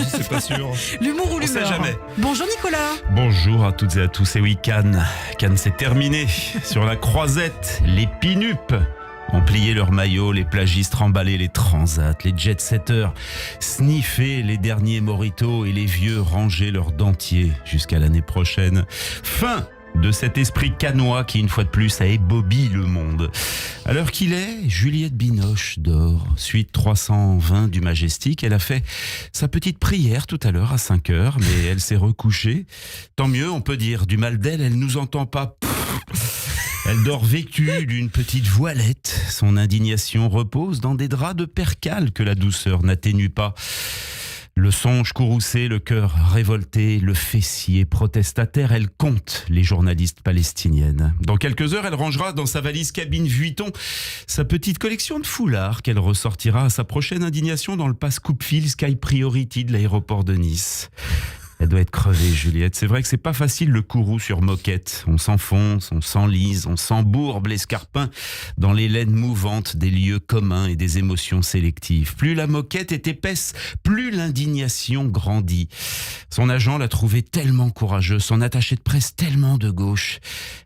C'est pas sûr. L'humour ou On sait l'humeur. jamais. Bonjour Nicolas. Bonjour à toutes et à tous. Et oui, Cannes. Cannes, c'est terminé. Sur la croisette, les pinups ont plié leurs maillots, les plagistes remballaient les transats, les jet-setters sniffaient les derniers mojitos et les vieux rangeaient leurs dentiers jusqu'à l'année prochaine. Fin de cet esprit cannois qui, une fois de plus, a ébobbi le monde. À l'heure qu'il est, Juliette Binoche dort. Suite 320 du Majestic, elle a fait sa petite prière tout à l'heure à 5h, mais elle s'est recouchée. Tant mieux, on peut dire. Du mal d'elle, elle nous entend pas. Elle dort vêtue d'une petite voilette. Son indignation repose dans des draps de percale que la douceur n'atténue pas. Le songe courroucé, le cœur révolté, le fessier protestataire, elle compte les journalistes palestiniennes. Dans quelques heures, elle rangera dans sa valise cabine Vuitton sa petite collection de foulards qu'elle ressortira à sa prochaine indignation dans le pass Coupe-Fil Sky Priority de l'aéroport de Nice. Elle doit être crevée, Juliette. C'est vrai que c'est pas facile le courroux sur moquette. On s'enfonce, on s'enlise, on s'embourbe l'escarpin dans les laines mouvantes des lieux communs et des émotions sélectives. Plus la moquette est épaisse, plus l'indignation grandit. Son agent l'a trouvée tellement courageuse, son attaché de presse tellement de gauche.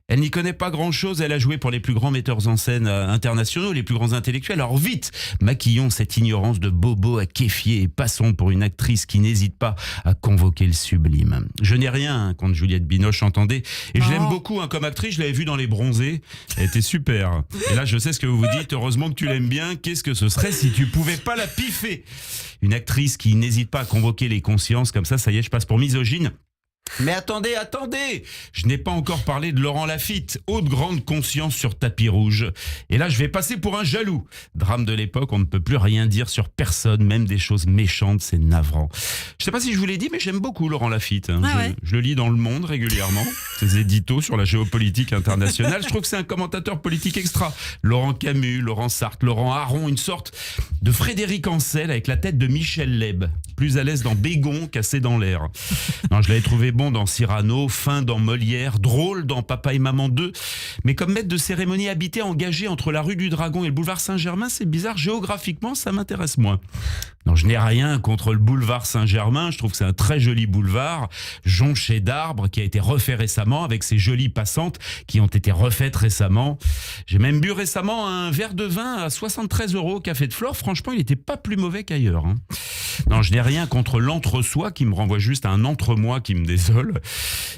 Elle n'y connaît pas grand-chose, elle a joué pour les plus grands metteurs en scène internationaux, les plus grands intellectuels. Alors vite, maquillons cette ignorance de bobo à kéfier et passons pour une actrice qui n'hésite pas à convoquer le sublime. Je n'ai rien contre Juliette Binoche, entendez. Et je l'aime beaucoup comme actrice, je l'avais vue dans Les Bronzés. Elle était super. Et là, je sais ce que vous vous dites, heureusement que tu l'aimes bien. Qu'est-ce que ce serait si tu pouvais pas la piffer? Une actrice qui n'hésite pas à convoquer les consciences, comme ça y est, je passe pour misogyne. Mais attendez, je n'ai pas encore parlé de Laurent Lafitte, haute grande conscience sur tapis rouge. Et là, je vais passer pour un jaloux. Drame de l'époque, on ne peut plus rien dire sur personne, même des choses méchantes, c'est navrant. Je sais pas si je vous l'ai dit, mais j'aime beaucoup Laurent Lafitte. Je le lis dans Le Monde régulièrement, ses éditos sur la géopolitique internationale. Je trouve que c'est un commentateur politique extra. Laurent Camus, Laurent Sartre, Laurent Aron, une sorte de Frédéric Ancel avec la tête de Michel Leb. Plus à l'aise dans Bégon qu'assez dans l'air. Non, je l'avais trouvé bon dans Cyrano, fin dans Molière, drôle dans Papa et Maman 2. Mais comme maître de cérémonie habité, engagé entre la rue du Dragon et le boulevard Saint-Germain, c'est bizarre, géographiquement, ça m'intéresse moins. Non, je n'ai rien contre le boulevard Saint-Germain, je trouve que c'est un très joli boulevard, jonché d'arbres, qui a été refait récemment, avec ses jolies passantes qui ont été refaites récemment. J'ai même bu récemment un verre de vin à 73 € au Café de Flore, franchement, il n'était pas plus mauvais qu'ailleurs. Non, je n'ai rien contre l'entre-soi qui me renvoie juste à un entre-moi qui me désole.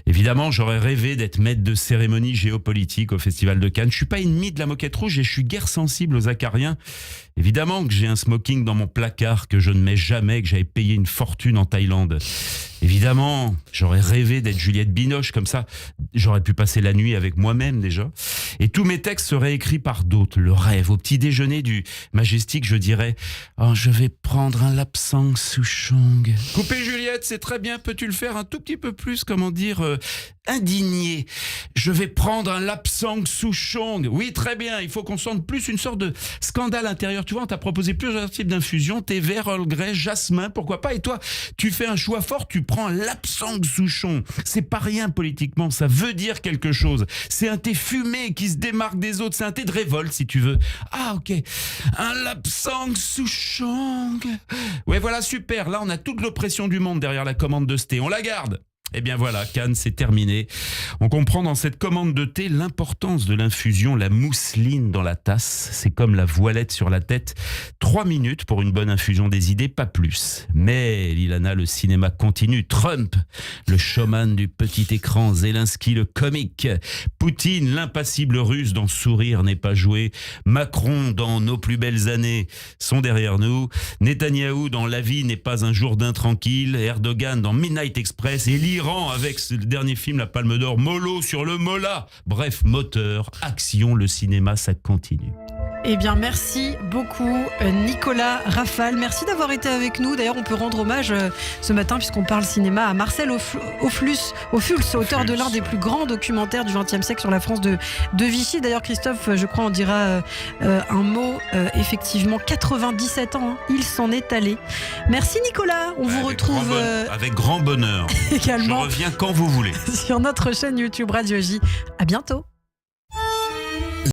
Évidemment, j'aurais rêvé d'être maître de cérémonie géopolitique au Festival de Cannes. Je suis pas ennemi de la moquette rouge et je suis guère sensible aux acariens. Évidemment que j'ai un smoking dans mon placard que je ne mets jamais, que j'avais payé une fortune en Thaïlande. Évidemment, j'aurais rêvé d'être Juliette Binoche, comme ça, j'aurais pu passer la nuit avec moi-même déjà. Et tous mes textes seraient écrits par d'autres. Le rêve, au petit déjeuner du Majestic, je dirais « Oh, je vais prendre un lapsang souchong. » Coupez Juliette, c'est très bien, peux-tu le faire un tout petit peu plus, comment dire, indigné. Je vais prendre un lapsang souchong. Oui, très bien, il faut qu'on sente plus une sorte de scandale intérieur. Tu vois, on t'a proposé plusieurs types d'infusions, thé vert, Earl Grey, jasmin, pourquoi pas. Et toi, tu fais un choix fort, tu prends un lapsang souchong. C'est pas rien politiquement, ça veut dire quelque chose. C'est un thé fumé qui se démarque des autres, c'est un thé de révolte si tu veux. Ah ok, un lapsang souchong. Ouais voilà, super, là on a toute l'oppression du monde derrière la commande de ce thé, on la garde. Eh bien voilà, Cannes, c'est terminé. On comprend dans cette commande de thé l'importance de l'infusion, la mousseline dans la tasse. C'est comme la voilette sur la tête. 3 minutes pour une bonne infusion des idées, pas plus. Mais, Lilana, le cinéma continue. Trump, le showman du petit écran. Zelensky, le comique. Poutine, l'impassible russe dont Sourire n'est pas joué. Macron, dans Nos plus belles années, sont derrière nous. Netanyahou, dans La vie n'est pas un Jourdain tranquille. Erdogan, dans Midnight Express. Et l'Iran, avec le dernier film, la Palme d'Or, mollo sur le mola. Bref, moteur, action, le cinéma, ça continue. Eh bien, merci beaucoup Nicolas Rafal. Merci d'avoir été avec nous. D'ailleurs, on peut rendre hommage ce matin, puisqu'on parle cinéma, à Marcel Ophuls, auteur de l'un des plus grands documentaires du XXe siècle sur la France de Vichy. D'ailleurs, Christophe, je crois, on dira un mot. Effectivement, 97 ans, il s'en est allé. Merci Nicolas. On vous retrouve avec grand bonheur. également. Je reviens quand vous voulez. Sur notre chaîne YouTube Radio J. À bientôt.